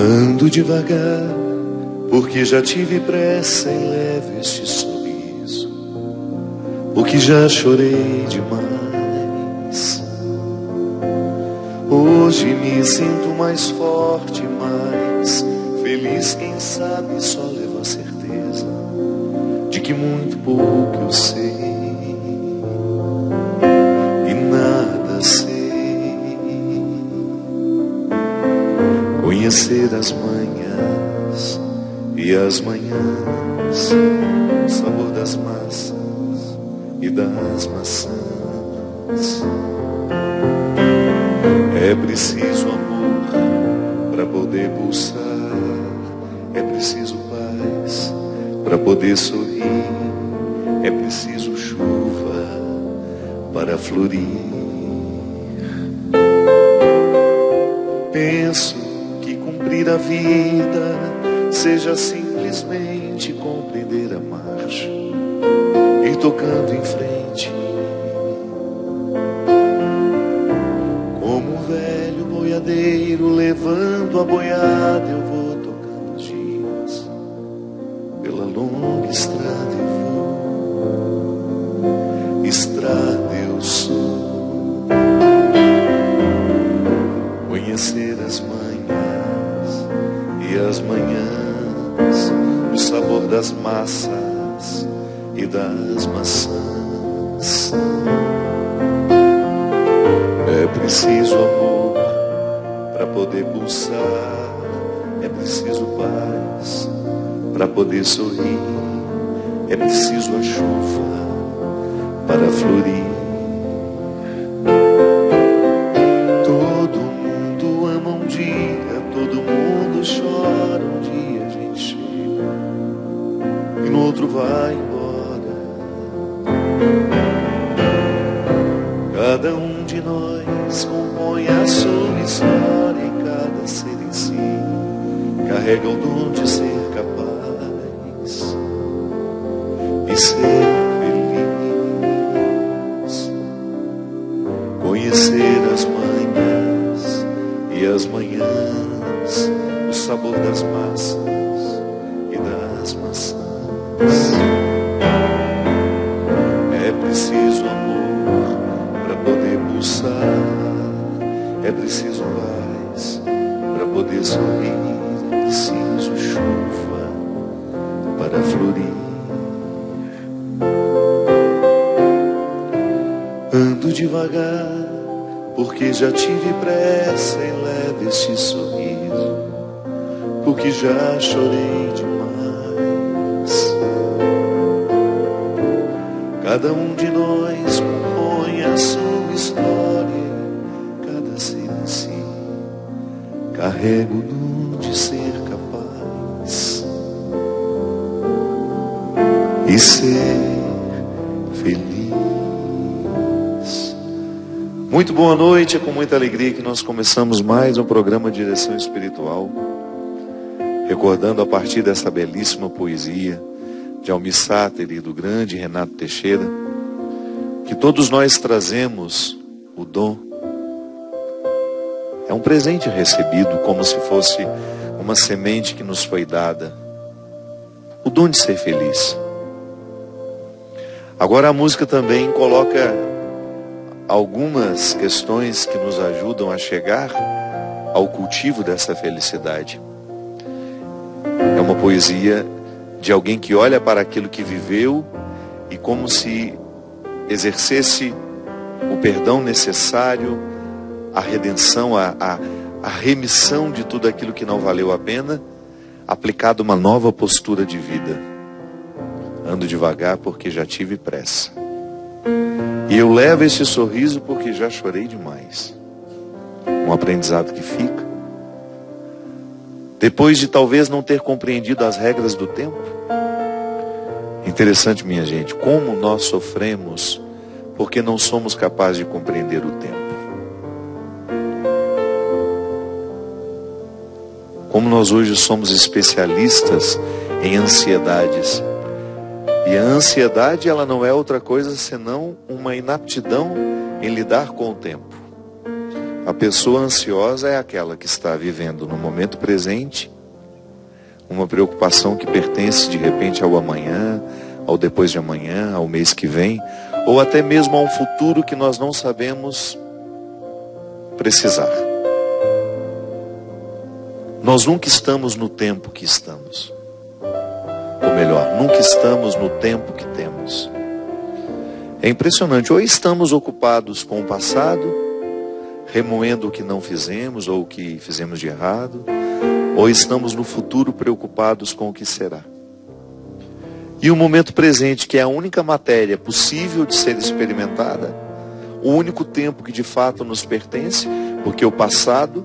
Ando devagar, porque já tive pressa e levo este sorriso, porque já chorei demais. Hoje me sinto mais forte, mais feliz, quem sabe só levo a certeza de que muito pouco eu sei e nada sei. Conhecer as manhãs e as manhãs, o sabor das massas e das maçãs. É preciso amor para poder pulsar, é preciso paz para poder sorrir, é preciso chuva para florir. Penso que cumprir a vida seja simplesmente compreender a marcha, ir tocando em frente. Como um velho boiadeiro levando a boiada, eu vou tocando os dias pela longa estrada eu vou, estrada eu sou. Conhecer as manhãs e as manhãs, o sabor das massas e das maçãs. É preciso amor para poder pulsar, é preciso paz para poder sorrir, é preciso a chuva para florir. Todo mundo ama um dia, todo mundo chora um dia, a gente chega e no outro vai embora. Cada um de nós compõe a sua história e cada ser em si carrega o dom de ser capaz e ser feliz. Conhecer as manhãs e as manhãs, o sabor das massas e das maçãs. É preciso amor para poder pulsar, é preciso paz para poder sorrir, é preciso chuva para florir. Ando devagar, porque já tive pressa e levo este sorriso, porque já chorei demais. Cada um de nós compõe a sua história, cada ser em si carrega o dom de ser capaz e ser feliz. Muito boa noite, é com muita alegria que nós começamos mais um programa de Direção Espiritual, recordando a partir dessa belíssima poesia de Almir Sater e do grande Renato Teixeira, que todos nós trazemos o dom. É um presente recebido como se fosse uma semente que nos foi dada, o dom de ser feliz. Agora a música também coloca algumas questões que nos ajudam a chegar ao cultivo dessa felicidade. É uma poesia de alguém que olha para aquilo que viveu e como se exercesse o perdão necessário, a redenção, a remissão de tudo aquilo que não valeu a pena, aplicado uma nova postura de vida. Ando devagar porque já tive pressa. E eu levo esse sorriso porque já chorei demais. Um aprendizado que fica. Depois de talvez não ter compreendido as regras do tempo. Interessante, minha gente, como nós sofremos porque não somos capazes de compreender o tempo. Como nós hoje somos especialistas em ansiedades. E a ansiedade, ela não é outra coisa senão uma inaptidão em lidar com o tempo. A pessoa ansiosa é aquela que está vivendo no momento presente uma preocupação que pertence de repente ao amanhã, ao depois de amanhã, ao mês que vem, ou até mesmo a um futuro que nós não sabemos precisar. Nós nunca estamos no tempo que estamos. Ou melhor, nunca estamos no tempo que temos. É impressionante, ou estamos ocupados com o passado, remoendo o que não fizemos ou o que fizemos de errado, ou estamos no futuro preocupados com o que será. E o momento presente, que é a única matéria possível de ser experimentada, o único tempo que de fato nos pertence, porque o passado,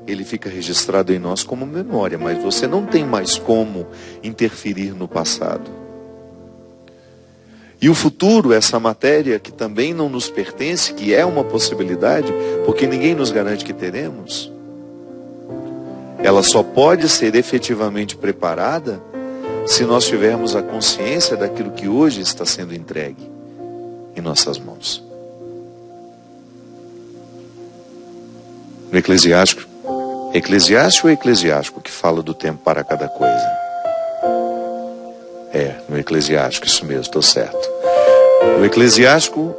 ele fica registrado em nós como memória, mas você não tem mais como interferir no passado. E o futuro, essa matéria que também não nos pertence, que é uma possibilidade, porque ninguém nos garante que teremos, ela só pode ser efetivamente preparada se nós tivermos a consciência daquilo que hoje está sendo entregue em nossas mãos. No Eclesiástico ou Eclesiástico que fala do tempo para cada coisa? No Eclesiástico, isso mesmo, estou certo. No Eclesiástico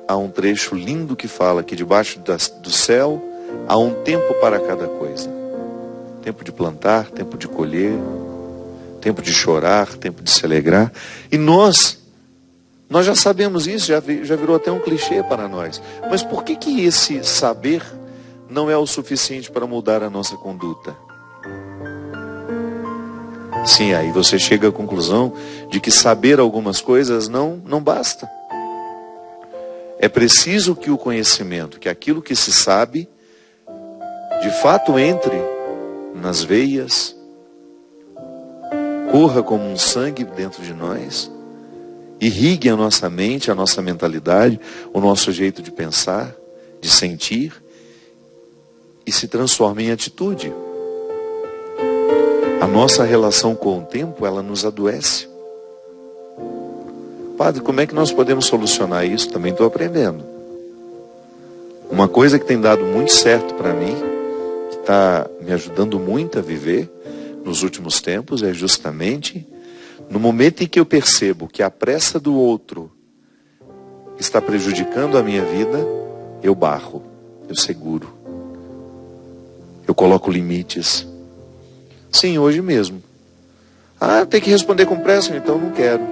há um trecho lindo que fala que debaixo do céu há um tempo para cada coisa. Tempo de plantar, tempo de colher, tempo de chorar, tempo de se alegrar. E nós já sabemos isso, já virou até um clichê para nós. Mas por que esse saber não é o suficiente para mudar a nossa conduta? Sim, aí você chega à conclusão de que saber algumas coisas não basta. É preciso que o conhecimento, que aquilo que se sabe, de fato entre nas veias, corra como um sangue dentro de nós, irrigue a nossa mente, a nossa mentalidade, o nosso jeito de pensar, de sentir, e se transforme em atitude. A nossa relação com o tempo, ela nos adoece. Padre, como é que nós podemos solucionar isso? Também estou aprendendo. Uma coisa que tem dado muito certo para mim, que está me ajudando muito a viver nos últimos tempos, é justamente no momento em que eu percebo que a pressa do outro está prejudicando a minha vida, eu barro, eu seguro, eu coloco limites. Sim, hoje mesmo. Tem que responder com pressa, então não quero.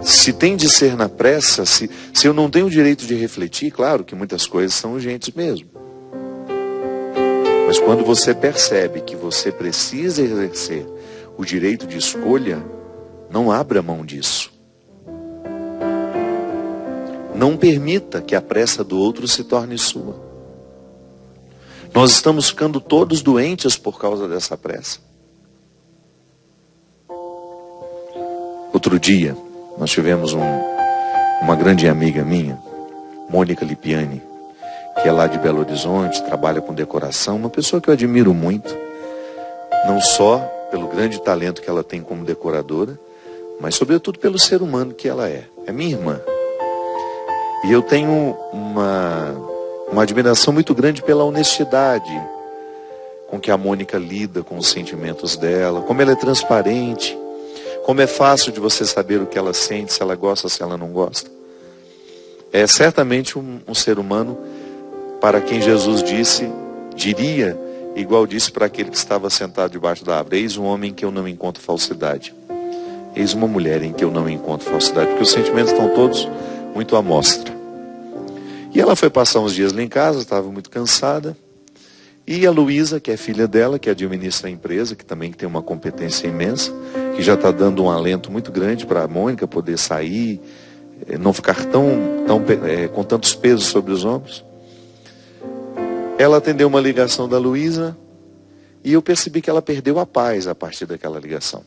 Se tem de ser na pressa, se eu não tenho o direito de refletir, claro que muitas coisas são urgentes mesmo. Mas quando você percebe que você precisa exercer o direito de escolha, não abra mão disso. Não permita que a pressa do outro se torne sua. Nós estamos ficando todos doentes por causa dessa pressa. Outro dia, nós tivemos uma grande amiga minha, Mônica Lipiani, que é lá de Belo Horizonte, trabalha com decoração, uma pessoa que eu admiro muito, não só pelo grande talento que ela tem como decoradora, mas sobretudo pelo ser humano que ela é. É minha irmã. E eu tenho uma admiração muito grande pela honestidade com que a Mônica lida com os sentimentos dela, como ela é transparente, como é fácil de você saber o que ela sente, se ela gosta, se ela não gosta. É certamente um ser humano para quem Jesus diria, igual disse para aquele que estava sentado debaixo da árvore: eis um homem em que eu não encontro falsidade. Eis uma mulher em que eu não encontro falsidade, porque os sentimentos estão todos muito à mostra. E ela foi passar uns dias lá em casa, estava muito cansada. E a Luísa, que é filha dela, que administra a empresa, que também tem uma competência imensa, que já está dando um alento muito grande para a Mônica poder sair, não ficar com tantos pesos sobre os ombros. Ela atendeu uma ligação da Luísa e eu percebi que ela perdeu a paz a partir daquela ligação.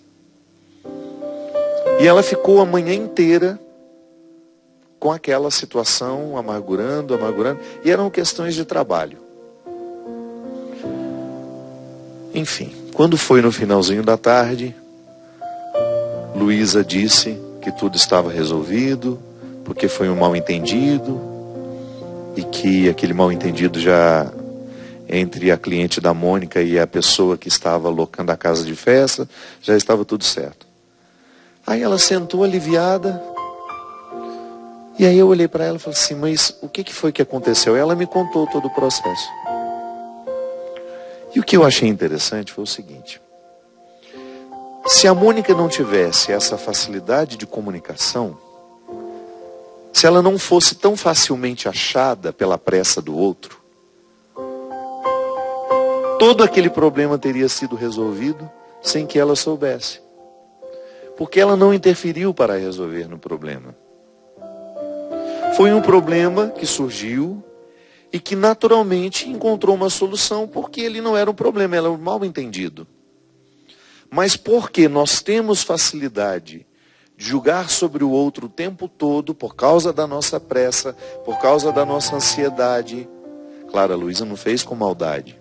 E ela ficou a manhã inteira com aquela situação, amargurando, e eram questões de trabalho. Enfim, quando foi no finalzinho da tarde, Luísa disse que tudo estava resolvido, porque foi um mal entendido, e que aquele mal-entendido já entre a cliente da Mônica e a pessoa que estava alocando a casa de festa, já estava tudo certo. Aí ela sentou aliviada, e aí eu olhei para ela e falei assim, mas o que foi que aconteceu? Ela me contou todo o processo. E o que eu achei interessante foi o seguinte: se a Mônica não tivesse essa facilidade de comunicação, se ela não fosse tão facilmente achada pela pressa do outro, todo aquele problema teria sido resolvido sem que ela soubesse. Porque ela não interferiu para resolver no problema. Foi um problema que surgiu e que naturalmente encontrou uma solução, porque ele não era um problema, era um mal-entendido. Mas porque nós temos facilidade de julgar sobre o outro o tempo todo, por causa da nossa pressa, por causa da nossa ansiedade. Claro, a Luísa não fez com maldade.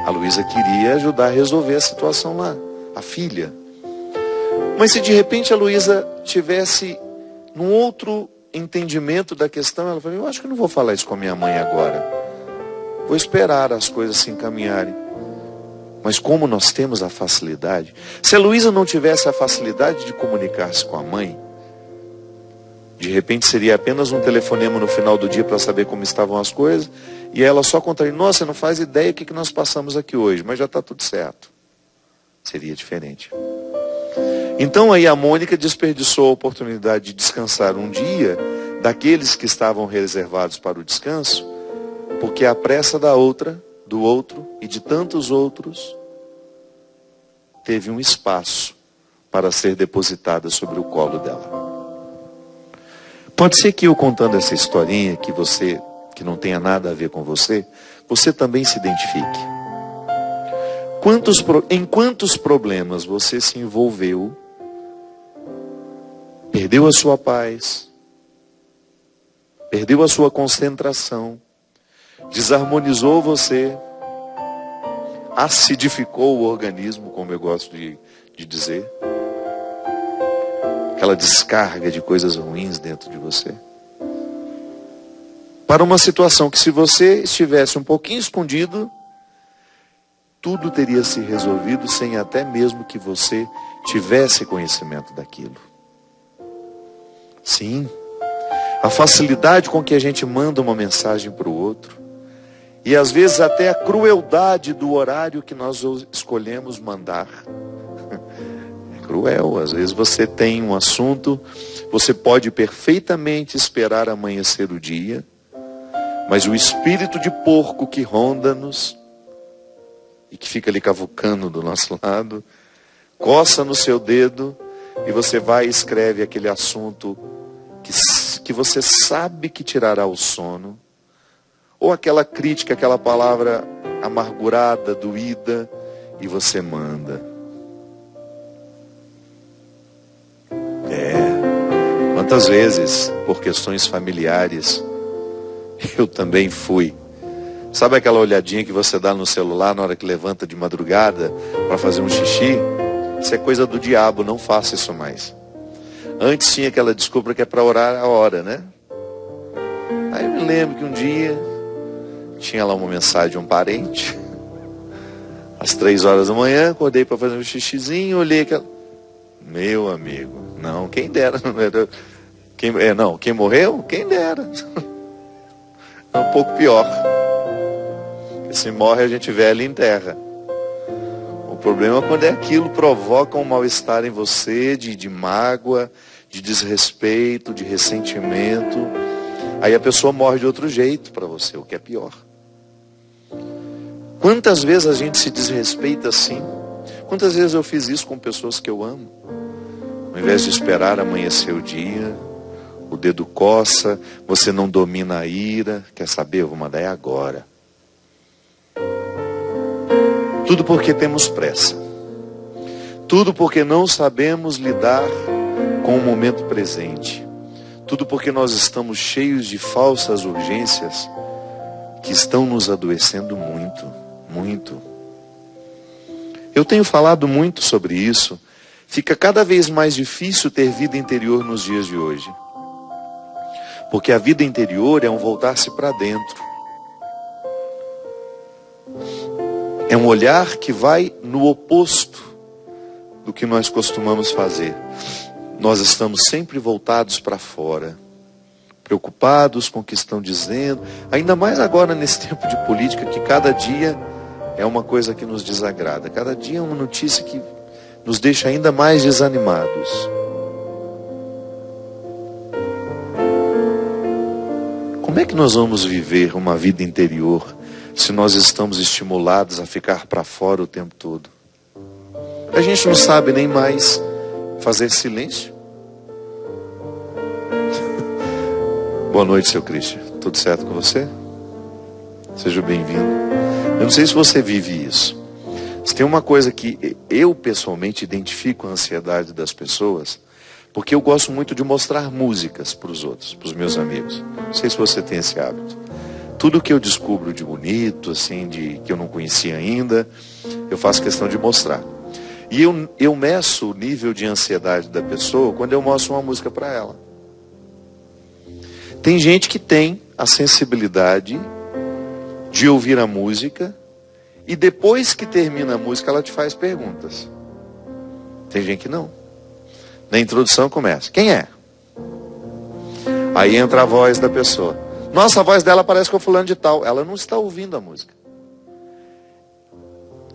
A Luísa queria ajudar a resolver a situação lá, a filha. Mas se de repente a Luísa tivesse num outro entendimento da questão, ela falou, eu acho que não vou falar isso com a minha mãe agora. Vou esperar as coisas se encaminharem. Mas como nós temos a facilidade, se a Luísa não tivesse a facilidade de comunicar-se com a mãe, de repente seria apenas um telefonema no final do dia para saber como estavam as coisas, e ela só contaria, nossa, você não faz ideia do que nós passamos aqui hoje, mas já está tudo certo. Seria diferente. Então aí a Mônica desperdiçou a oportunidade de descansar um dia daqueles que estavam reservados para o descanso, porque a pressa do outro e de tantos outros teve um espaço para ser depositada sobre o colo dela. Pode ser que eu contando essa historinha, que não tenha nada a ver com você, você também se identifique. Em quantos problemas você se envolveu, perdeu a sua paz, perdeu a sua concentração, desarmonizou você, acidificou o organismo, como eu gosto de dizer, aquela descarga de coisas ruins dentro de você, para uma situação que, se você estivesse um pouquinho escondido, tudo teria se resolvido sem até mesmo que você tivesse conhecimento daquilo. Sim, a facilidade com que a gente manda uma mensagem para o outro, e às vezes até a crueldade do horário que nós escolhemos mandar. É cruel, às vezes você tem um assunto, você pode perfeitamente esperar amanhecer o dia, mas o espírito de porco que ronda-nos, e que fica ali cavucando do nosso lado, coça no seu dedo, e você vai e escreve aquele assunto que você sabe que tirará o sono, ou aquela crítica, aquela palavra amargurada, doída, e você manda. Quantas vezes, por questões familiares, eu também fui. Sabe aquela olhadinha que você dá no celular na hora que levanta de madrugada para fazer um xixi? Isso é coisa do diabo, não faça isso mais. Antes tinha aquela desculpa que é para orar a hora, né? Aí eu me lembro que um dia tinha lá uma mensagem de um parente. Às 3 horas da manhã, acordei para fazer um xixizinho, olhei aquela... Meu amigo, não, quem dera. Quem morreu? Quem dera. É um pouco pior. Porque se morre a gente velho em terra. O problema é quando aquilo provoca um mal-estar em você, de mágoa, de desrespeito, de ressentimento. Aí a pessoa morre de outro jeito para você, o que é pior. Quantas vezes a gente se desrespeita assim? Quantas vezes eu fiz isso com pessoas que eu amo? Ao invés de esperar amanhecer o dia, o dedo coça, você não domina a ira, quer saber? Eu vou mandar agora. Tudo porque temos pressa. Tudo porque não sabemos lidar com o momento presente. Tudo porque nós estamos cheios de falsas urgências que estão nos adoecendo muito, muito. Eu tenho falado muito sobre isso. Fica cada vez mais difícil ter vida interior nos dias de hoje. Porque a vida interior é um voltar-se para dentro. É um olhar que vai no oposto do que nós costumamos fazer. Nós estamos sempre voltados para fora, preocupados com o que estão dizendo, ainda mais agora nesse tempo de política, que cada dia é uma coisa que nos desagrada, cada dia é uma notícia que nos deixa ainda mais desanimados. Como é que nós vamos viver uma vida interior se nós estamos estimulados a ficar para fora o tempo todo? A gente não sabe nem mais fazer silêncio. Boa noite, seu Cristian. Tudo certo com você? Seja bem-vindo. Eu não sei se você vive isso. Se tem uma coisa que eu pessoalmente identifico a ansiedade das pessoas, porque eu gosto muito de mostrar músicas para os outros, para os meus amigos. Não sei se você tem esse hábito. Tudo que eu descubro de bonito, assim, que eu não conhecia ainda, eu faço questão de mostrar. E eu meço o nível de ansiedade da pessoa quando eu mostro uma música para ela. Tem gente que tem a sensibilidade de ouvir a música e depois que termina a música ela te faz perguntas. Tem gente que não. Na introdução começa: quem é? Aí entra a voz da pessoa. Nossa, a voz dela parece com o fulano de tal. Ela não está ouvindo a música.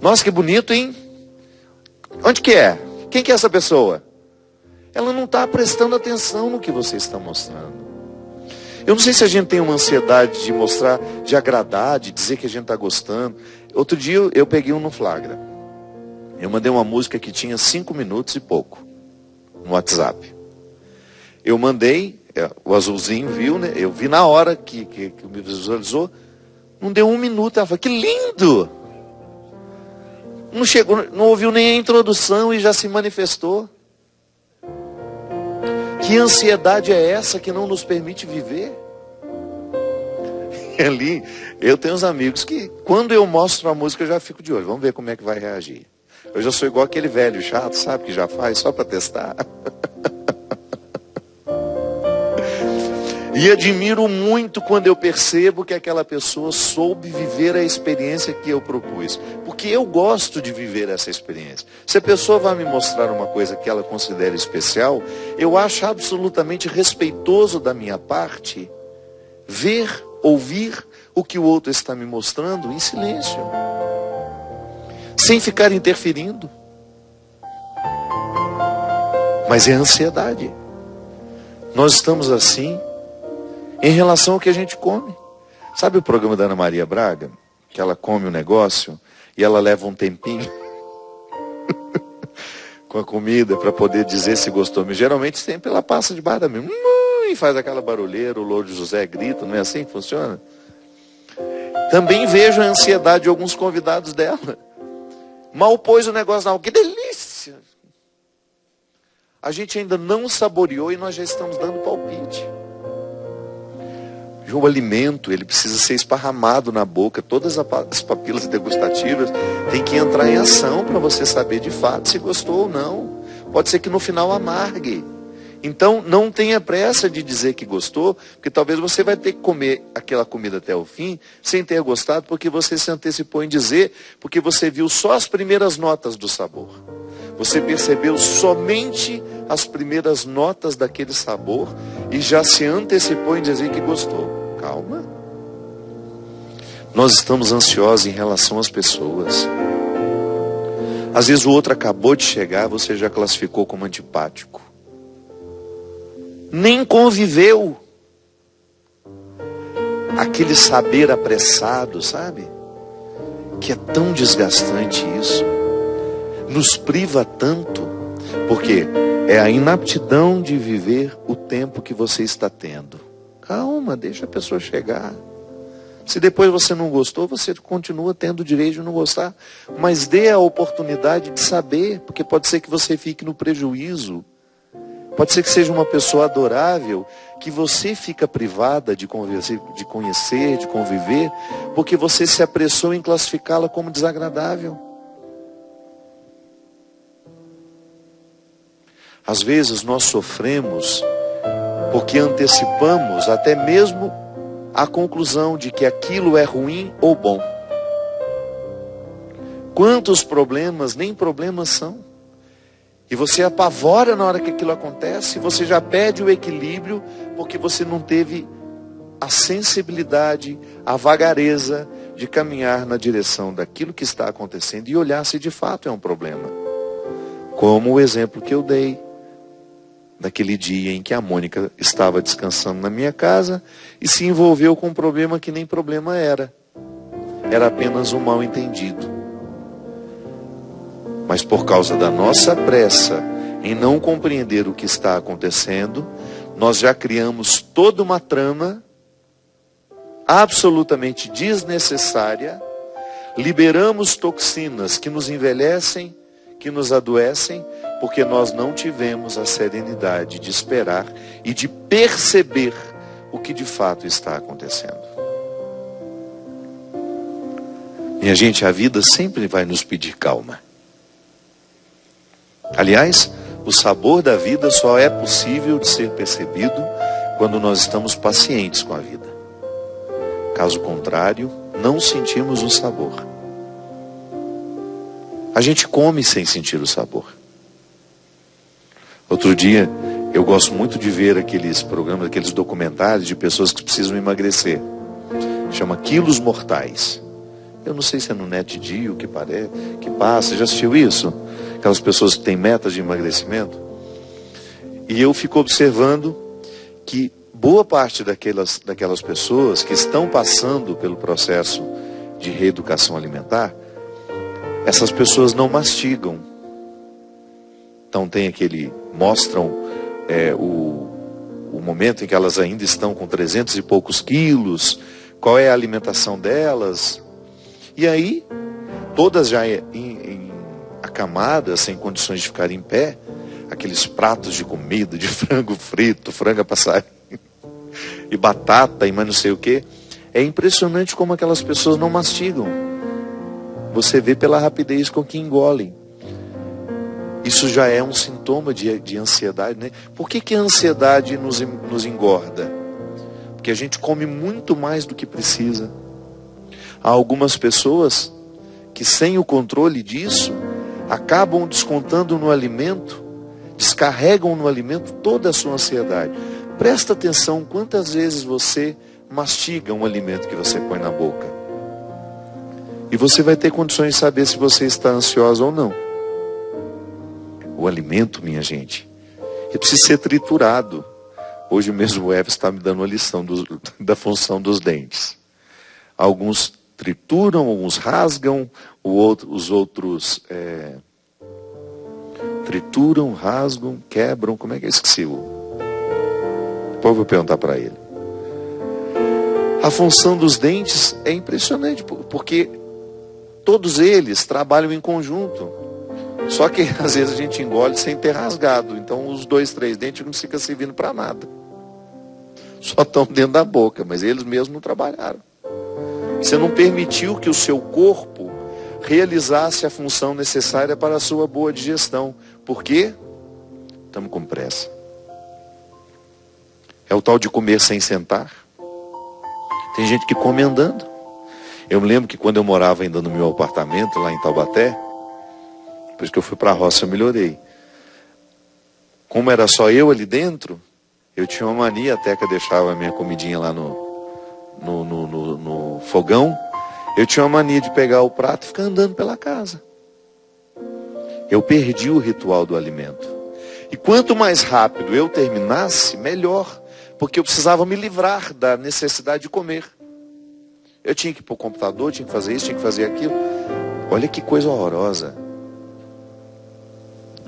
Nossa, que bonito, hein? Onde que é? Quem que é essa pessoa? Ela não está prestando atenção no que você está mostrando. Eu não sei se a gente tem uma ansiedade de mostrar, de agradar, de dizer que a gente está gostando. Outro dia eu peguei um no flagra. Eu mandei uma música que tinha 5 minutos e pouco no WhatsApp. Eu mandei, o azulzinho viu, né? Eu vi na hora que me visualizou. Não deu 1 minuto. Ela falou: que lindo! Não chegou, não ouviu nem a introdução e já se manifestou. Que ansiedade é essa que não nos permite viver? E ali, eu tenho uns amigos que, quando eu mostro a música, eu já fico de olho. Vamos ver como é que vai reagir. Eu já sou igual aquele velho chato, sabe, que já faz só para testar. E admiro muito quando eu percebo que aquela pessoa soube viver a experiência que eu propus. Porque eu gosto de viver essa experiência. Se a pessoa vai me mostrar uma coisa que ela considera especial, eu acho absolutamente respeitoso da minha parte ver, ouvir o que o outro está me mostrando em silêncio. Sem ficar interferindo. Mas é ansiedade. Nós estamos assim em relação ao que a gente come. Sabe o programa da Ana Maria Braga? Que ela come um negócio e ela leva um tempinho com a comida para poder dizer se gostou. Mas geralmente sempre ela passa debaixo da mesa e faz aquela barulheira, o Louro José grita, não é assim que funciona? Também vejo a ansiedade de alguns convidados dela. Mal pôs o negócio na que delícia! A gente ainda não saboreou e nós já estamos dando palpite. O alimento, ele precisa ser esparramado na boca. Todas as papilas degustativas têm que entrar em ação para você saber de fato se gostou ou não. Pode ser que no final amargue. Então não tenha pressa de dizer que gostou, porque talvez você vai ter que comer aquela comida até o fim sem ter gostado, porque você se antecipou em dizer, porque você viu só as primeiras notas do sabor. Você percebeu somente as primeiras notas daquele sabor e já se antecipou em dizer que gostou. Calma. Nós estamos ansiosos em relação às pessoas. Às vezes o outro acabou de chegar, você já classificou como antipático. Nem conviveu. Aquele saber apressado, sabe? Que é tão desgastante isso. Nos priva tanto, porque é a inaptidão de viver o tempo que você está tendo. Calma, deixa a pessoa chegar. Se depois você não gostou, você continua tendo o direito de não gostar, mas dê a oportunidade de saber, porque pode ser que você fique no prejuízo. Pode ser que seja uma pessoa adorável, que você fica privada de conhecer, de conviver, porque você se apressou em classificá-la como desagradável. Às vezes nós sofremos porque antecipamos até mesmo a conclusão de que aquilo é ruim ou bom. Quantos problemas nem problemas são? E você apavora na hora que aquilo acontece, você já perde o equilíbrio, porque você não teve a sensibilidade, a vagareza de caminhar na direção daquilo que está acontecendo e olhar se de fato é um problema. Como o exemplo que eu dei, daquele dia em que a Mônica estava descansando na minha casa e se envolveu com um problema que nem problema era. Era apenas um mal entendido. Mas por causa da nossa pressa em não compreender o que está acontecendo, nós já criamos toda uma trama absolutamente desnecessária, liberamos toxinas que nos envelhecem, que nos adoecem, porque nós não tivemos a serenidade de esperar e de perceber o que de fato está acontecendo. Minha gente, a vida sempre vai nos pedir calma. Aliás, o sabor da vida só é possível de ser percebido quando nós estamos pacientes com a vida. Caso contrário, não sentimos o sabor. A gente come sem sentir o sabor. Outro dia, eu gosto muito de ver aqueles programas, aqueles documentários de pessoas que precisam emagrecer. Chama Quilos Mortais. Eu não sei se é no NetGeo que passa. Já assistiu isso? Aquelas pessoas que têm metas de emagrecimento. E eu fico observando que boa parte daquelas pessoas que estão passando pelo processo de reeducação alimentar, essas pessoas não mastigam. Então mostram o momento em que elas ainda estão com 300 e poucos quilos, qual é a alimentação delas. E aí, todas já acamadas, sem condições de ficar em pé, aqueles pratos de comida, de frango frito, frango a passarinho, e batata e mais não sei o que. É impressionante como aquelas pessoas não mastigam. Você vê pela rapidez com que engolem. Isso já é um sintoma de ansiedade, né? Por que a ansiedade nos engorda? Porque a gente come muito mais do que precisa. Há algumas pessoas que, sem o controle disso, acabam descontando no alimento, descarregam no alimento toda a sua ansiedade. Presta atenção quantas vezes você mastiga um alimento que você põe na boca. E você vai ter condições de saber se você está ansiosa ou não. O alimento, minha gente, ele precisa ser triturado. Hoje mesmo o Eves está me dando uma lição da função dos dentes. Alguns trituram, alguns rasgam, os outros trituram, rasgam, quebram. Como é que eu esqueci? Depois eu vou perguntar para ele. A função dos dentes é impressionante, porque todos eles trabalham em conjunto. Só que às vezes a gente engole sem ter rasgado. Então os 2, 3 dentes não ficam servindo para nada. Só estão dentro da boca, mas eles mesmos não trabalharam. Você não permitiu que o seu corpo realizasse a função necessária para a sua boa digestão. Por quê? Estamos com pressa. É o tal de comer sem sentar. Tem gente que come andando. Eu me lembro que quando eu morava ainda no meu apartamento, lá em Taubaté, depois que eu fui para a roça eu melhorei. Como era só eu ali dentro, eu tinha uma mania, a Teca deixava a minha comidinha lá no fogão, eu tinha uma mania de pegar o prato e ficar andando pela casa. Eu perdi o ritual do alimento. E quanto mais rápido eu terminasse, melhor, porque eu precisava me livrar da necessidade de comer. Eu tinha que ir para o computador, tinha que fazer isso, tinha que fazer aquilo. Olha que coisa horrorosa.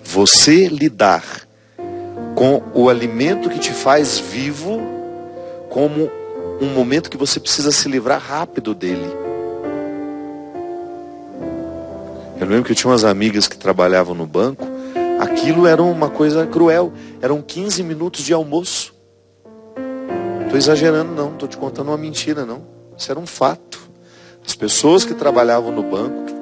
Você lidar com o alimento que te faz vivo como um momento que você precisa se livrar rápido dele. Eu lembro que eu tinha umas amigas que trabalhavam no banco. Aquilo era uma coisa cruel. Eram 15 minutos de almoço. Estou exagerando não, estou te contando uma mentira não. Isso era um fato. As pessoas que trabalhavam no banco,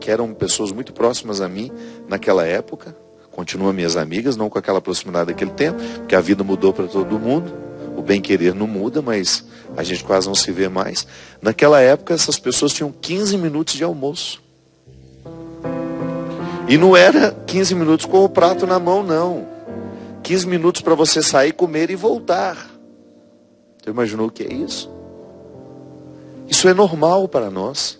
que eram pessoas muito próximas a mim naquela época, Continuam minhas amigas, não com aquela proximidade daquele tempo, porque a vida mudou para todo mundo. O bem-querer não muda, mas a gente quase não se vê mais. Naquela época, essas pessoas tinham 15 minutos de almoço. E não era 15 minutos com o prato na mão, não. 15 minutos para você sair, comer e voltar. Você imaginou o que é isso? Isso é normal para nós.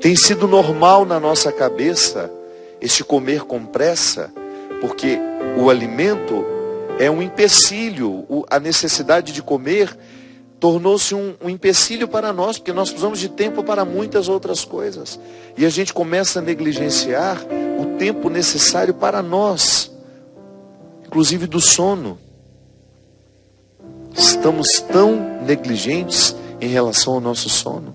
Tem sido normal na nossa cabeça este comer com pressa, porque o alimento é um empecilho. A necessidade de comer tornou-se um empecilho para nós, porque nós precisamos de tempo para muitas outras coisas. E a gente começa a negligenciar o tempo necessário para nós, inclusive do sono. Estamos tão negligentes em relação ao nosso sono,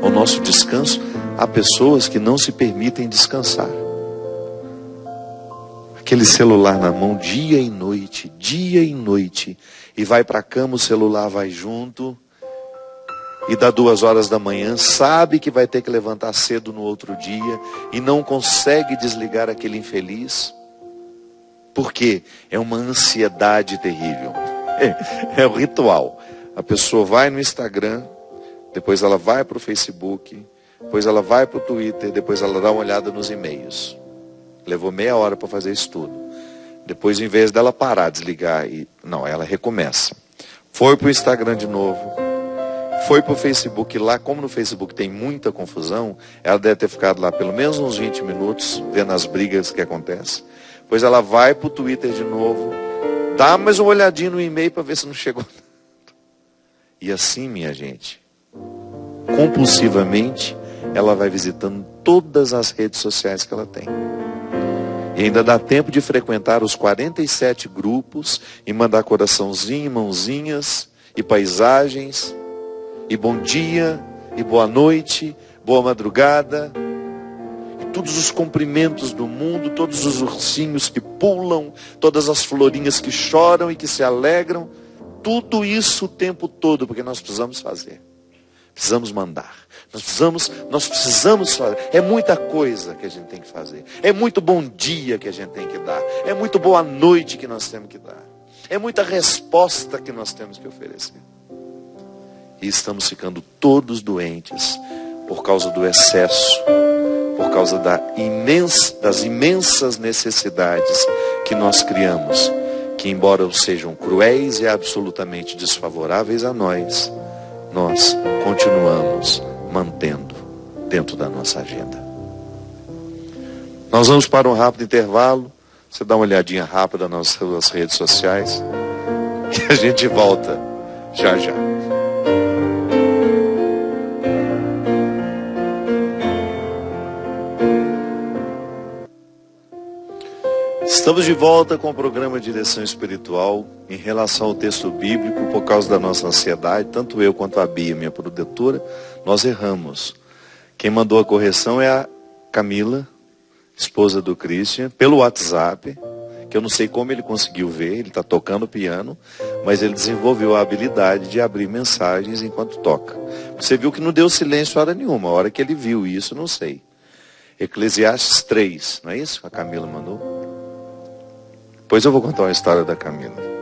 ao nosso descanso. Há pessoas que não se permitem descansar. Aquele celular na mão dia e noite, e vai para a cama, o celular vai junto, e dá 2 horas da manhã, sabe que vai ter que levantar cedo no outro dia, e não consegue desligar aquele infeliz. Por quê? É uma ansiedade terrível. É o ritual. A pessoa vai no Instagram, depois ela vai para o Facebook, depois ela vai para o Twitter, depois ela dá uma olhada nos e-mails. Levou meia hora para fazer isso tudo. Depois, em vez dela parar, desligar, não, ela recomeça. Foi para o Instagram de novo, foi para o Facebook. Lá, como no Facebook tem muita confusão, ela deve ter ficado lá pelo menos uns 20 minutos, vendo as brigas que acontecem. Depois ela vai para o Twitter de novo, dá mais uma olhadinha no e-mail para ver se não chegou nada. E assim, minha gente, compulsivamente, ela vai visitando todas as redes sociais que ela tem. E ainda dá tempo de frequentar os 47 grupos e mandar coraçãozinho, mãozinhas e paisagens, e bom dia, e boa noite, boa madrugada, e todos os cumprimentos do mundo, todos os ursinhos que pulam, todas as florinhas que choram e que se alegram, tudo isso o tempo todo, porque nós precisamos fazer. Precisamos mandar. Nós precisamos fazer. É muita coisa que a gente tem que fazer. É muito bom dia que a gente tem que dar. É muito boa noite que nós temos que dar. É muita resposta que nós temos que oferecer. E estamos ficando todos doentes por causa do excesso, por causa das imensas necessidades que nós criamos, que embora sejam cruéis e absolutamente desfavoráveis a nós continuamos mantendo dentro da nossa agenda. Nós vamos para um rápido intervalo. Você dá uma olhadinha rápida nas redes sociais e a gente volta já já. Estamos de volta com o programa Direção Espiritual. Em relação ao texto bíblico, por causa da nossa ansiedade, tanto eu quanto a Bia, minha produtora, nós erramos. Quem mandou a correção é a Camila, esposa do Christian, pelo WhatsApp, que eu não sei como ele conseguiu ver, ele está tocando piano, mas ele desenvolveu a habilidade de abrir mensagens enquanto toca. Você viu que não deu silêncio hora nenhuma, a hora que ele viu isso, não sei. Eclesiastes 3, não é isso? A Camila mandou. Depois eu vou contar uma história da Camila.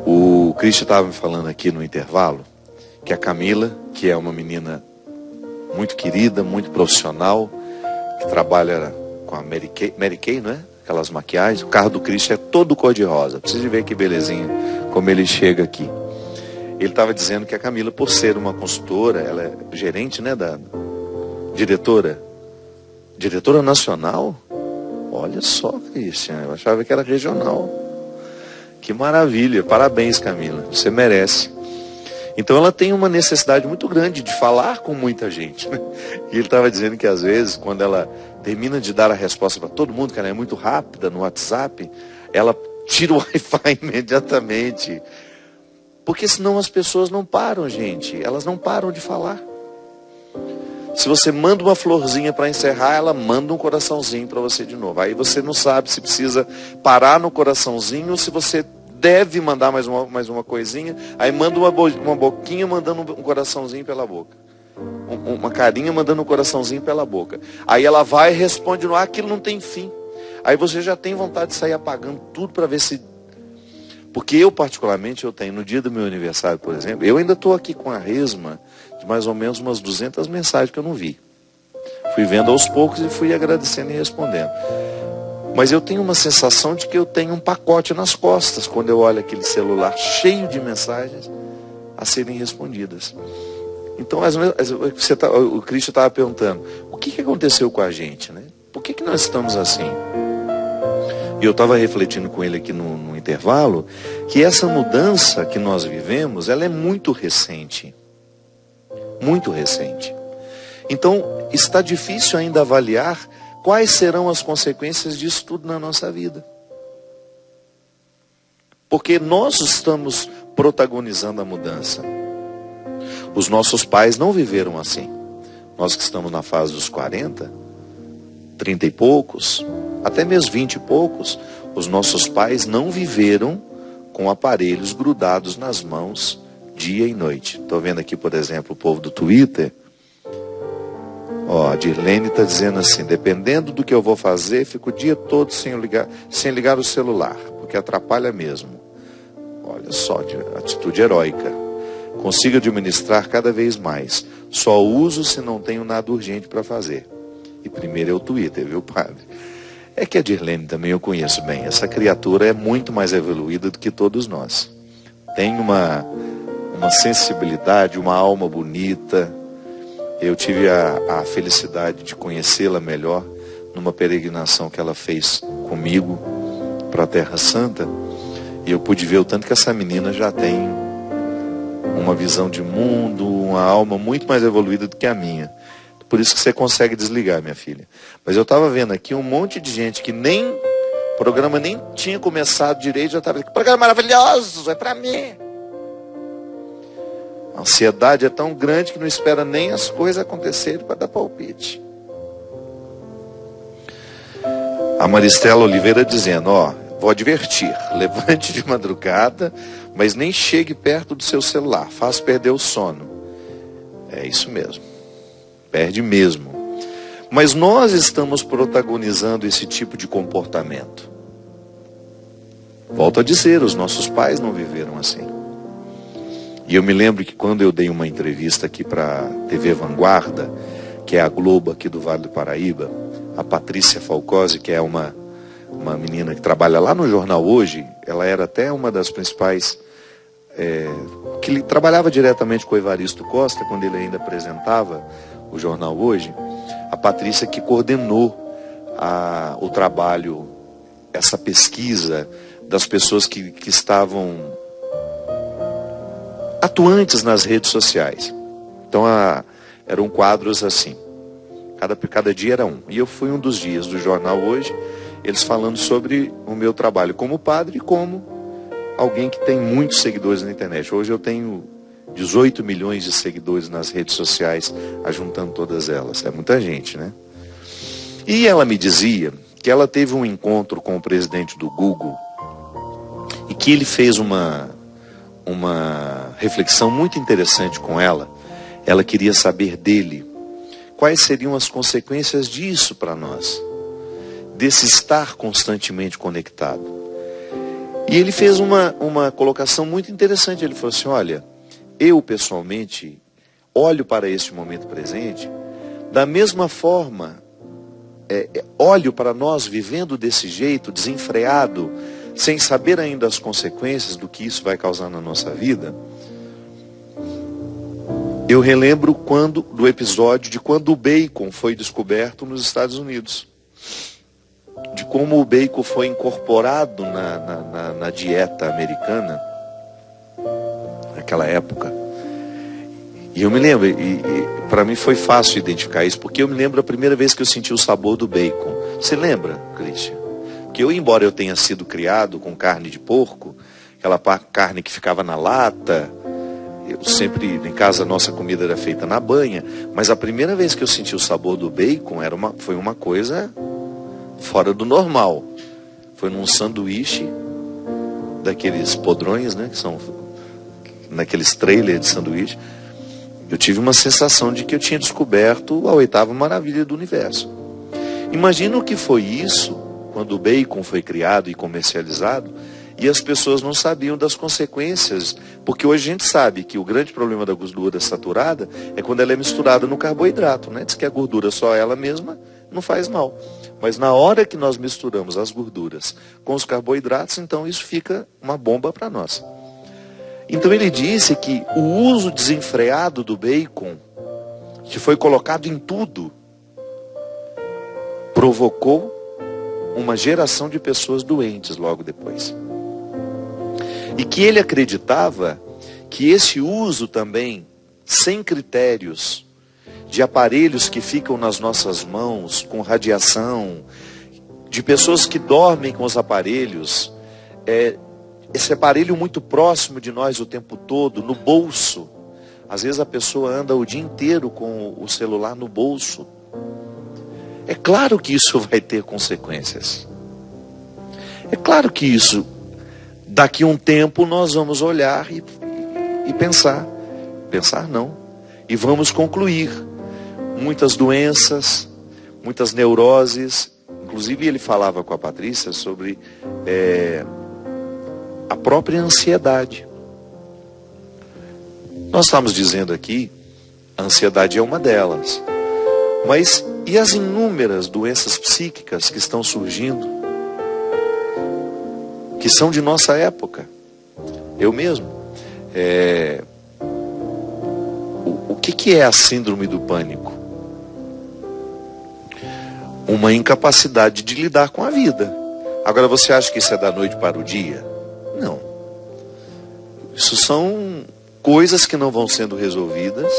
O Cristian estava me falando aqui no intervalo que a Camila, que é uma menina muito querida, muito profissional, que trabalha com a Mary Kay, não é? Aquelas maquiagens. O carro do Cristian é todo cor-de-rosa. Precisa ver que belezinha, como ele chega aqui. Ele estava dizendo que a Camila, por ser uma consultora, ela é gerente, né, da diretora nacional. Olha só, Cristian, eu achava que era regional. Que maravilha, parabéns, Camila, você merece. Então ela tem uma necessidade muito grande de falar com muita gente, né? E ele estava dizendo que às vezes, quando ela termina de dar a resposta para todo mundo, que ela é muito rápida no WhatsApp, ela tira o Wi-Fi imediatamente. Porque senão as pessoas não param, gente, elas não param de falar. Se você manda uma florzinha para encerrar, ela manda um coraçãozinho para você de novo. Aí você não sabe se precisa parar no coraçãozinho ou se você deve mandar mais uma coisinha. Aí manda uma boquinha mandando um coraçãozinho pela boca. uma carinha mandando um coraçãozinho pela boca. Aí ela vai e responde no ar, aquilo não tem fim. Aí você já tem vontade de sair apagando tudo para ver se... Porque eu particularmente, eu tenho, no dia do meu aniversário, por exemplo, eu ainda estou aqui com a resma de mais ou menos umas 200 mensagens que eu não vi. Fui vendo aos poucos e fui agradecendo e respondendo. Mas eu tenho uma sensação de que eu tenho um pacote nas costas quando eu olho aquele celular cheio de mensagens a serem respondidas. Então, o Cristo estava perguntando, o que aconteceu com a gente, né? Por que nós estamos assim? E eu estava refletindo com ele aqui no intervalo, que essa mudança que nós vivemos, ela é muito recente. Muito recente. Então, está difícil ainda avaliar quais serão as consequências disso tudo na nossa vida. Porque nós estamos protagonizando a mudança. Os nossos pais não viveram assim. Nós que estamos na fase dos 40, 30 e poucos, até mesmo 20 e poucos, os nossos pais não viveram com aparelhos grudados nas mãos dia e noite. Estou vendo aqui, por exemplo, o povo do Twitter. A Dirlene está dizendo assim, dependendo do que eu vou fazer, fico o dia todo sem ligar o celular, porque atrapalha mesmo. Olha só, atitude heróica. Consigo administrar cada vez mais. Só uso se não tenho nada urgente para fazer. E primeiro é o Twitter, viu, padre? É que a Dirlene também eu conheço bem. Essa criatura é muito mais evoluída do que todos nós. Tem uma sensibilidade, uma alma bonita. Eu tive a felicidade de conhecê-la melhor numa peregrinação que ela fez comigo para a Terra Santa. E eu pude ver o tanto que essa menina já tem uma visão de mundo, uma alma muito mais evoluída do que a minha. Por isso que você consegue desligar, minha filha. Mas eu estava vendo aqui um monte de gente que o programa nem tinha começado direito, já estava aqui, programa maravilhoso, é para mim. A ansiedade é tão grande que não espera nem as coisas acontecerem para dar palpite. A Maristela Oliveira dizendo, vou advertir, levante de madrugada, mas nem chegue perto do seu celular, faz perder o sono. É isso mesmo. Perde mesmo. Mas nós estamos protagonizando esse tipo de comportamento. Volto a dizer, os nossos pais não viveram assim. E eu me lembro que quando eu dei uma entrevista aqui para a TV Vanguarda, que é a Globo aqui do Vale do Paraíba, a Patrícia Falcosi, que é uma menina que trabalha lá no Jornal Hoje, ela era até uma das principais, que trabalhava diretamente com o Evaristo Costa, quando ele ainda apresentava o Jornal Hoje, a Patrícia que coordenou o trabalho, essa pesquisa das pessoas que estavam atuantes nas redes sociais. Então eram quadros assim, cada dia era um. E eu fui um dos dias do Jornal Hoje, eles falando sobre o meu trabalho como padre e como alguém que tem muitos seguidores na internet. Hoje eu tenho 18 milhões de seguidores nas redes sociais, ajuntando todas elas. É muita gente, né? E ela me dizia que ela teve um encontro com o presidente do Google e que ele fez uma reflexão muito interessante com ela. Ela queria saber dele quais seriam as consequências disso para nós, desse estar constantemente conectado. E ele fez uma colocação muito interessante. Ele falou assim, olha, eu pessoalmente olho para este momento presente da mesma forma, olho para nós vivendo desse jeito, desenfreado, sem saber ainda as consequências do que isso vai causar na nossa vida. Eu relembro do episódio de quando o bacon foi descoberto nos Estados Unidos. De como o bacon foi incorporado na dieta americana, naquela época. E eu me lembro, e para mim foi fácil identificar isso, porque eu me lembro a primeira vez que eu senti o sabor do bacon. Você lembra, Christian? Que embora eu tenha sido criado com carne de porco, aquela carne que ficava na lata, eu sempre, em casa, a nossa comida era feita na banha, mas a primeira vez que eu senti o sabor do bacon foi uma coisa fora do normal. Foi num sanduíche daqueles podrões, né, que são naqueles trailers de sanduíche. Eu tive uma sensação de que eu tinha descoberto a oitava maravilha do universo. Imagina o que foi isso quando o bacon foi criado e comercializado e as pessoas não sabiam das consequências, porque hoje a gente sabe que o grande problema da gordura saturada é quando ela é misturada no carboidrato, né? Diz que a gordura só ela mesma não faz mal. Mas na hora que nós misturamos as gorduras com os carboidratos, então isso fica uma bomba para nós. Então ele disse que o uso desenfreado do bacon, que foi colocado em tudo, provocou uma geração de pessoas doentes logo depois. E que ele acreditava que esse uso também, sem critérios, de aparelhos que ficam nas nossas mãos, com radiação, de pessoas que dormem com os aparelhos, esse aparelho muito próximo de nós o tempo todo, no bolso. Às vezes a pessoa anda o dia inteiro com o celular no bolso. É claro que isso vai ter consequências. É claro que isso, daqui a um tempo, nós vamos olhar e pensar. Pensar não. E vamos concluir. Muitas doenças, muitas neuroses. Inclusive ele falava com a Patrícia sobre a própria ansiedade. Nós estamos dizendo aqui, a ansiedade é uma delas. Mas e as inúmeras doenças psíquicas que estão surgindo? Que são de nossa época. Eu mesmo. O que é a síndrome do pânico? Uma incapacidade de lidar com a vida. Agora você acha que isso é da noite para o dia? Não. Isso são coisas que não vão sendo resolvidas,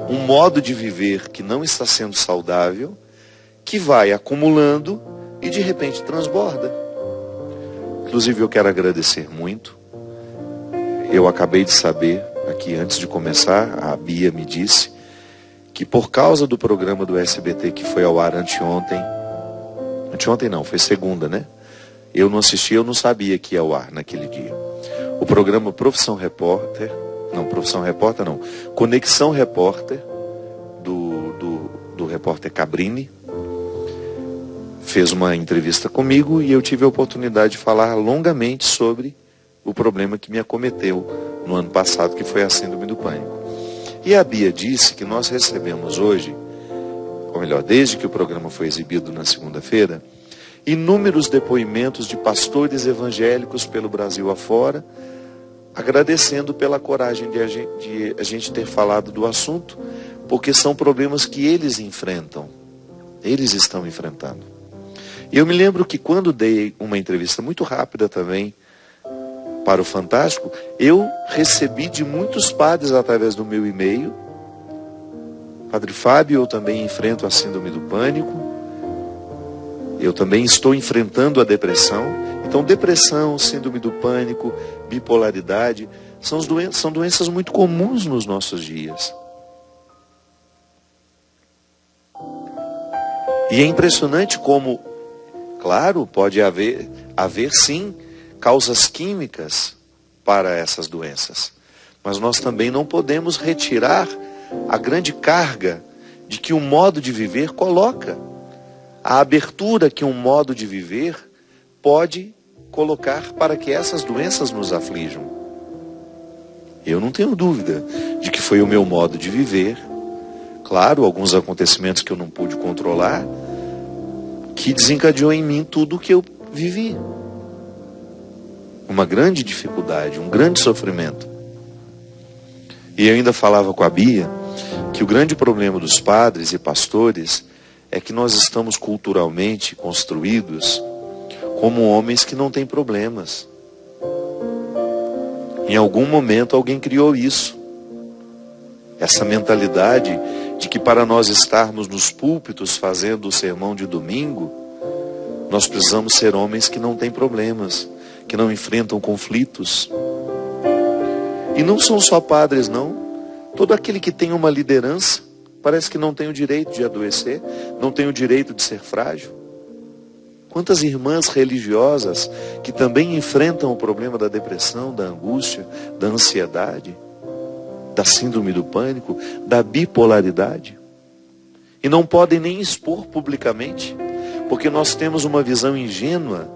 um modo de viver que não está sendo saudável, que vai acumulando e de repente transborda. Inclusive eu quero agradecer muito. Eu acabei de saber, aqui antes de começar, a Bia me disse, que por causa do programa do SBT que foi ao ar anteontem não, foi segunda, né? Eu não assisti, eu não sabia que ia ao ar naquele dia. O programa Conexão Repórter, do repórter Cabrini, fez uma entrevista comigo e eu tive a oportunidade de falar longamente sobre o problema que me acometeu no ano passado, que foi a síndrome do pânico. E a Bia disse que nós recebemos hoje, ou melhor, desde que o programa foi exibido na segunda-feira, inúmeros depoimentos de pastores evangélicos pelo Brasil afora, agradecendo pela coragem de a gente ter falado do assunto, porque são problemas que eles enfrentam, eles estão enfrentando. E eu me lembro que quando dei uma entrevista muito rápida também para o Fantástico, eu recebi de muitos padres através do meu e-mail: Padre Fábio, eu também enfrento a síndrome do pânico, eu também estou enfrentando a depressão. Então depressão, síndrome do pânico, bipolaridade, são doenças muito comuns nos nossos dias. E é impressionante como, claro, pode haver sim causas químicas para essas doenças. Mas nós também não podemos retirar a grande carga de que um modo de viver coloca. A abertura que um modo de viver pode colocar para que essas doenças nos aflijam. Eu não tenho dúvida de que foi o meu modo de viver. Claro, alguns acontecimentos que eu não pude controlar, que desencadeou em mim tudo o que eu vivi. Uma grande dificuldade, um grande sofrimento. E eu ainda falava com a Bia que o grande problema dos padres e pastores é que nós estamos culturalmente construídos como homens que não têm problemas. Em algum momento alguém criou isso. Essa mentalidade de que para nós estarmos nos púlpitos fazendo o sermão de domingo, nós precisamos ser homens que não têm problemas, que não enfrentam conflitos. E não são só padres, não. Todo aquele que tem uma liderança parece que não tem o direito de adoecer, não tem o direito de ser frágil. Quantas irmãs religiosas que também enfrentam o problema da depressão, da angústia, da ansiedade. da síndrome do pânico, da bipolaridade. E não podem nem expor publicamente, porque nós temos uma visão ingênua,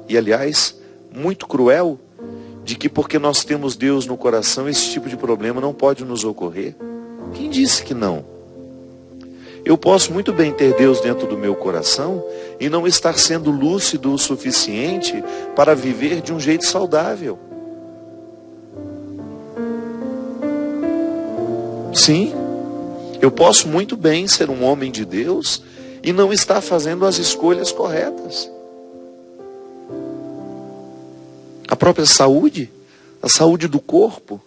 e aliás, muito cruel, de que porque nós temos Deus no coração, esse tipo de problema não pode nos ocorrer. Quem disse que não? Eu posso muito bem ter Deus dentro do meu coração e não estar sendo lúcido o suficiente para viver de um jeito saudável. Sim, eu posso muito bem ser um homem de Deus e não estar fazendo as escolhas corretas. A própria saúde, a saúde do corpo.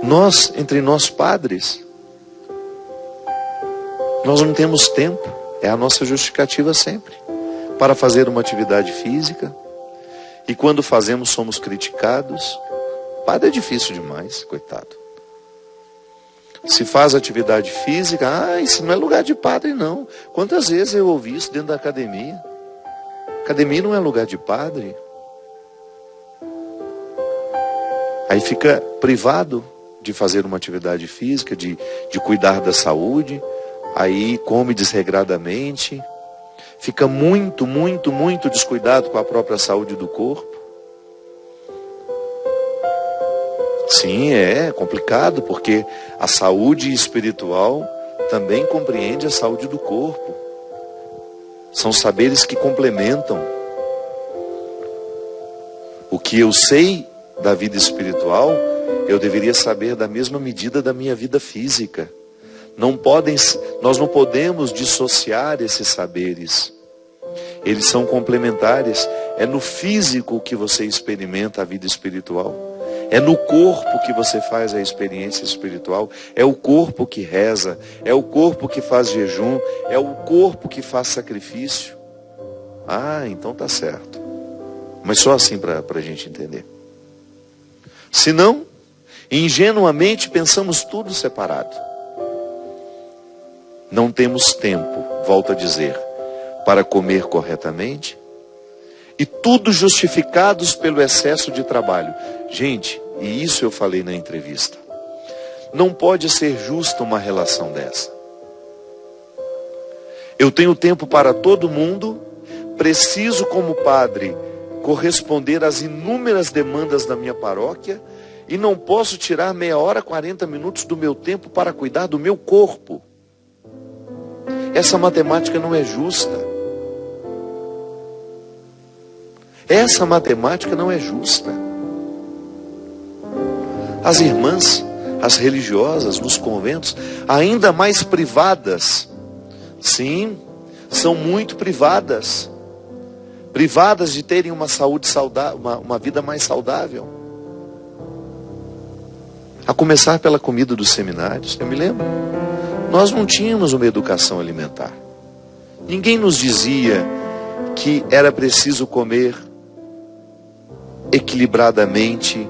Nós, entre nós padres, nós não temos tempo, é a nossa justificativa sempre, para fazer uma atividade física. E quando fazemos, somos criticados. Padre é difícil demais, coitado. Se faz atividade física, isso não é lugar de padre não. Quantas vezes eu ouvi isso dentro da academia? Academia não é lugar de padre. Aí fica privado de fazer uma atividade física, de cuidar da saúde. Aí come desregradamente. Fica muito, muito, muito descuidado com a própria saúde do corpo. Sim, é complicado, porque a saúde espiritual também compreende a saúde do corpo. São saberes que complementam. O que eu sei da vida espiritual, eu deveria saber da mesma medida da minha vida física. Nós não podemos dissociar esses saberes. Eles são complementares. É no físico que você experimenta a vida espiritual. É no corpo que você faz a experiência espiritual. É o corpo que reza. É o corpo que faz jejum. É o corpo que faz sacrifício. Então tá certo. Mas só assim para a gente entender. Senão, ingenuamente pensamos tudo separado. Não temos tempo, volto a dizer, para comer corretamente. E tudo justificados pelo excesso de trabalho. Gente, e isso eu falei na entrevista. Não pode ser justa uma relação dessa. Eu tenho tempo para todo mundo, preciso como padre corresponder às inúmeras demandas da minha paróquia e não posso tirar meia hora, 40 minutos do meu tempo para cuidar do meu corpo. Essa matemática não é justa. Essa matemática não é justa. As irmãs, as religiosas nos conventos, ainda mais privadas, sim, são muito privadas. Privadas de terem uma saúde saudável, uma vida mais saudável. A começar pela comida dos seminários, eu me lembro. Nós não tínhamos uma educação alimentar. Ninguém nos dizia que era preciso comer equilibradamente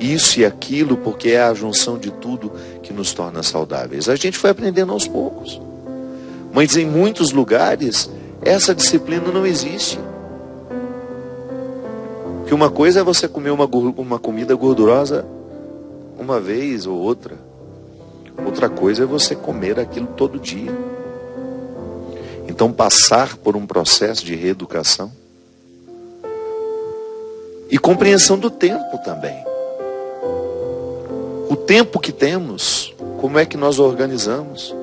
isso e aquilo, porque é a junção de tudo que nos torna saudáveis. A gente foi aprendendo aos poucos. Mas em muitos lugares, essa disciplina não existe. Que uma coisa é você comer uma comida gordurosa uma vez ou outra. Outra coisa é você comer aquilo todo dia. Então passar por um processo de reeducação. E compreensão do tempo também. O tempo que temos, como é que nós organizamos?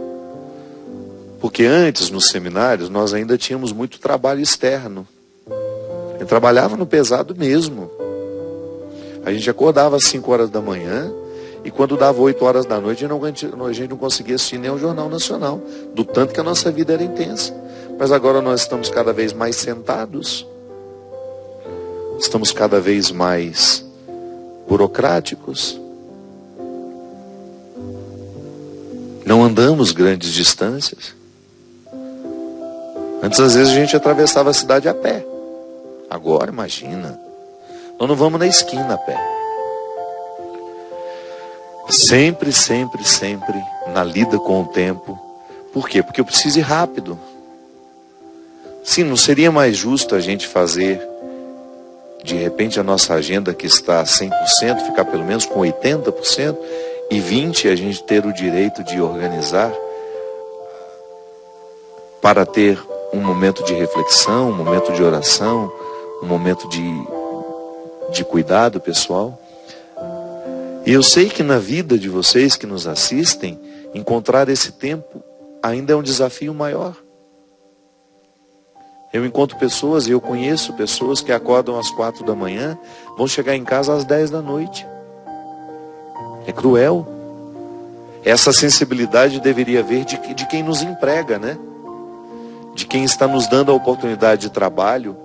Porque antes, nos seminários, nós ainda tínhamos muito trabalho externo. Eu trabalhava no pesado mesmo. A gente acordava às 5 horas da manhã e quando dava 8 horas da noite, a gente não conseguia assistir nem o Jornal Nacional, do tanto que a nossa vida era intensa. Mas agora nós estamos cada vez mais sentados, estamos cada vez mais burocráticos, não andamos grandes distâncias. Antes, às vezes, a gente atravessava a cidade a pé. Agora, imagina, nós não vamos na esquina a pé. Sempre, sempre, sempre na lida com o tempo. Por quê? Porque eu preciso ir rápido. Sim, não seria mais justo a gente fazer De repente a nossa agenda que está 100% ficar pelo menos com 80% e 20% a gente ter o direito de organizar para ter um momento de reflexão, um momento de oração, um momento de cuidado pessoal. E eu sei que na vida de vocês que nos assistem, encontrar esse tempo ainda é um desafio maior. Eu encontro pessoas, e eu conheço pessoas que acordam às 4 da manhã, vão chegar em casa às 10 da noite. É cruel. Essa sensibilidade deveria vir de quem nos emprega, né? De quem está nos dando a oportunidade de trabalho.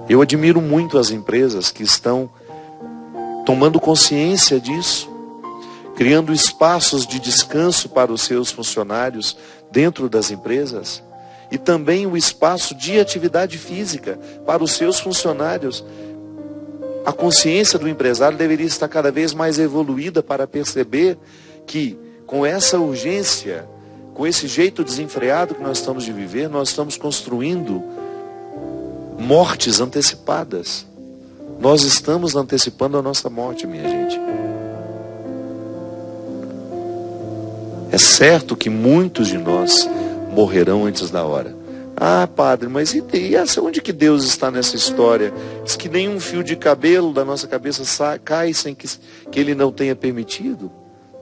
Eu admiro muito as empresas que estão tomando consciência disso, criando espaços de descanso para os seus funcionários dentro das empresas. E também o espaço de atividade física para os seus funcionários. A consciência do empresário deveria estar cada vez mais evoluída para perceber que com essa urgência, com esse jeito desenfreado que nós estamos de viver, nós estamos construindo mortes antecipadas. Nós estamos antecipando a nossa morte, minha gente. É certo que muitos de nós morrerão antes da hora. Ah, padre, mas e onde que Deus está nessa história? Diz que nenhum fio de cabelo da nossa cabeça cai sem que Ele não tenha permitido.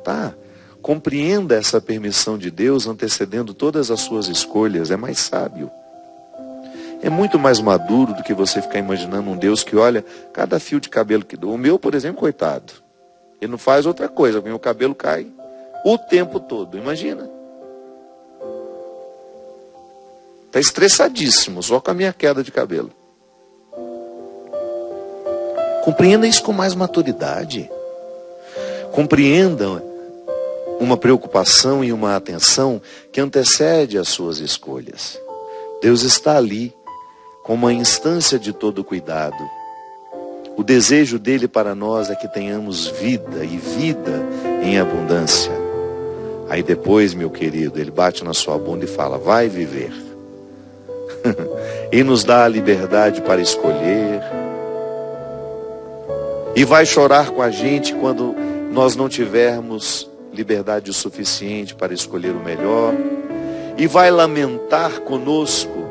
Tá, compreenda essa permissão de Deus antecedendo todas as suas escolhas. É mais sábio. É muito mais maduro do que você ficar imaginando um Deus que olha cada fio de cabelo que dá. O meu, por exemplo, coitado, ele não faz outra coisa, porque o meu cabelo cai o tempo todo. Imagina. Está estressadíssimo, só com a minha queda de cabelo. Compreenda isso com mais maturidade. Compreenda uma preocupação e uma atenção que antecede as suas escolhas. Deus está ali, com uma instância de todo cuidado. O desejo dele para nós é que tenhamos vida, e vida em abundância. Aí depois, meu querido, ele bate na sua bunda e fala, vai viver. E nos dá a liberdade para escolher. E vai chorar com a gente quando nós não tivermos liberdade o suficiente para escolher o melhor. E vai lamentar conosco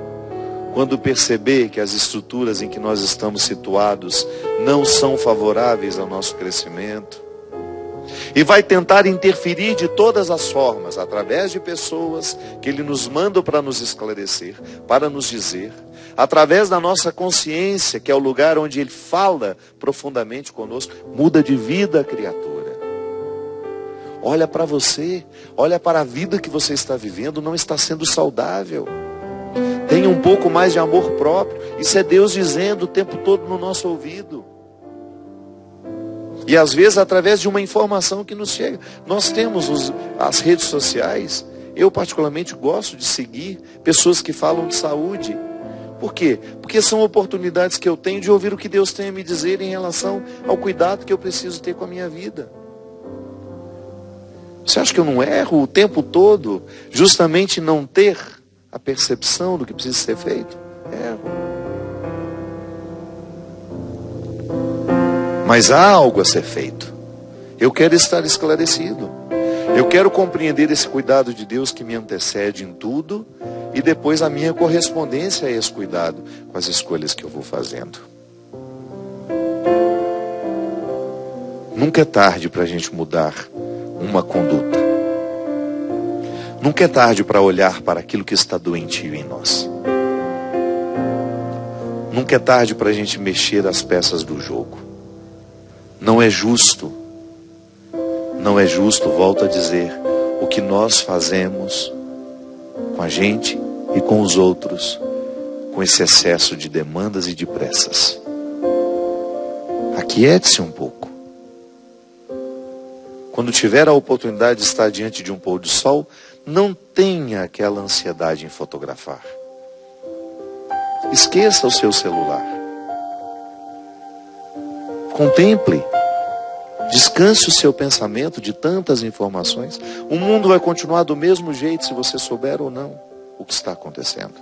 quando perceber que as estruturas em que nós estamos situados não são favoráveis ao nosso crescimento. E vai tentar interferir de todas as formas, através de pessoas que Ele nos manda para nos esclarecer, para nos dizer, através da nossa consciência, que é o lugar onde Ele fala profundamente conosco, muda de vida a criatura. Olha para você, olha para a vida que você está vivendo, não está sendo saudável. Tenha um pouco mais de amor próprio. Isso é Deus dizendo o tempo todo no nosso ouvido. E às vezes através de uma informação que nos chega. Nós temos as redes sociais. Eu particularmente gosto de seguir pessoas que falam de saúde. Por quê? Porque são oportunidades que eu tenho de ouvir o que Deus tem a me dizer em relação ao cuidado que eu preciso ter com a minha vida. Você acha que eu não erro o tempo todo justamente não ter a percepção do que precisa ser feito? Erro. Mas há algo a ser feito. Eu quero estar esclarecido. Eu quero compreender esse cuidado de Deus que me antecede em tudo e depois a minha correspondência a esse cuidado com as escolhas que eu vou fazendo. Nunca é tarde para a gente mudar uma conduta. Nunca é tarde para olhar para aquilo que está doentio em nós. Nunca é tarde para a gente mexer as peças do jogo. Não é justo, volto a dizer, o que nós fazemos com a gente e com os outros, com esse excesso de demandas e de pressas. Aquiete-se um pouco. Quando tiver a oportunidade de estar diante de um pôr do sol, não tenha aquela ansiedade em fotografar. Esqueça o seu celular. Contemple. Descanse o seu pensamento de tantas informações. O mundo vai continuar do mesmo jeito se você souber ou não o que está acontecendo.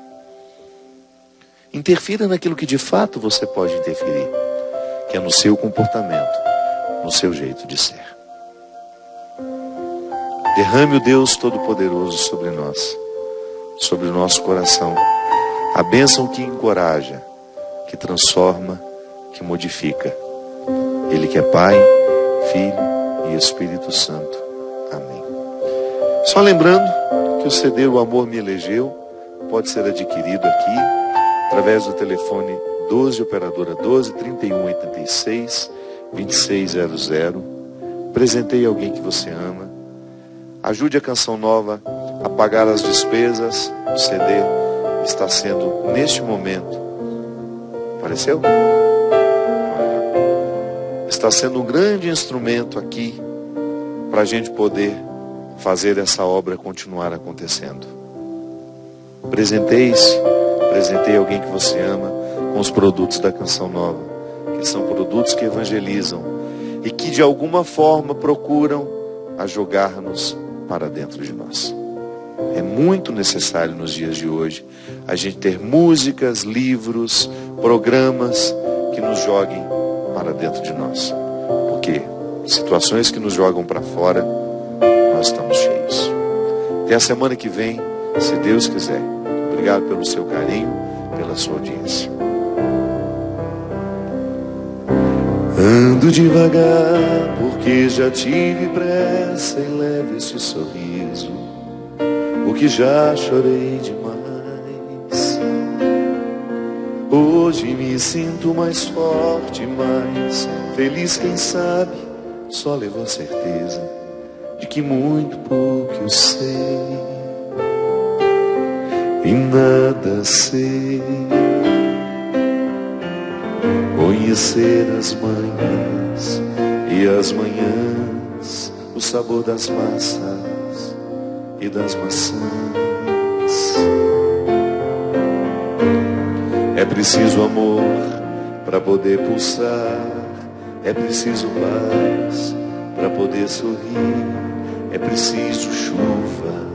Interfira naquilo que de fato você pode interferir, que é no seu comportamento, no seu jeito de ser. Derrame o Deus Todo-Poderoso sobre nós, sobre o nosso coração, a bênção que encoraja, que transforma, que modifica. Ele que é Pai, Filho e Espírito Santo. Amém. Só lembrando que o CD O Amor Me Elegeu pode ser adquirido aqui, através do telefone 12, operadora 12 31 86 2600. Presenteie alguém que você ama. Ajude a Canção Nova a pagar as despesas. O CD está sendo, neste momento, apareceu? Está sendo um grande instrumento aqui para a gente poder fazer essa obra continuar acontecendo. Presenteie-se, presenteie alguém que você ama com os produtos da Canção Nova, que são produtos que evangelizam e que de alguma forma procuram a jogar-nos para dentro de nós. É muito necessário nos dias de hoje a gente ter músicas, livros, programas que nos joguem para dentro de nós. Porque situações que nos jogam para fora, nós estamos cheios. Até a semana que vem, se Deus quiser. Obrigado pelo seu carinho, pela sua audiência. Ando devagar, porque já tive pressa e leve este sorriso, porque já chorei demais. Hoje me sinto mais forte, mais feliz, quem sabe, só levou a certeza de que muito pouco eu sei e nada sei. Conhecer as manhãs e as manhãs, o sabor das massas e das maçãs. É preciso amor para poder pulsar, é preciso paz para poder sorrir, é preciso chuva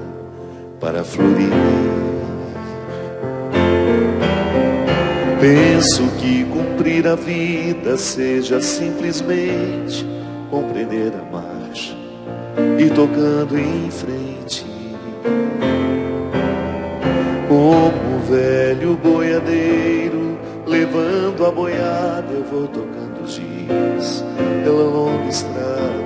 para florir. Penso que cumprir a vida seja simplesmente compreender a marcha e tocando em frente. Como o velho boiadeiro levando a boiada, eu vou tocando os dias pela longa estrada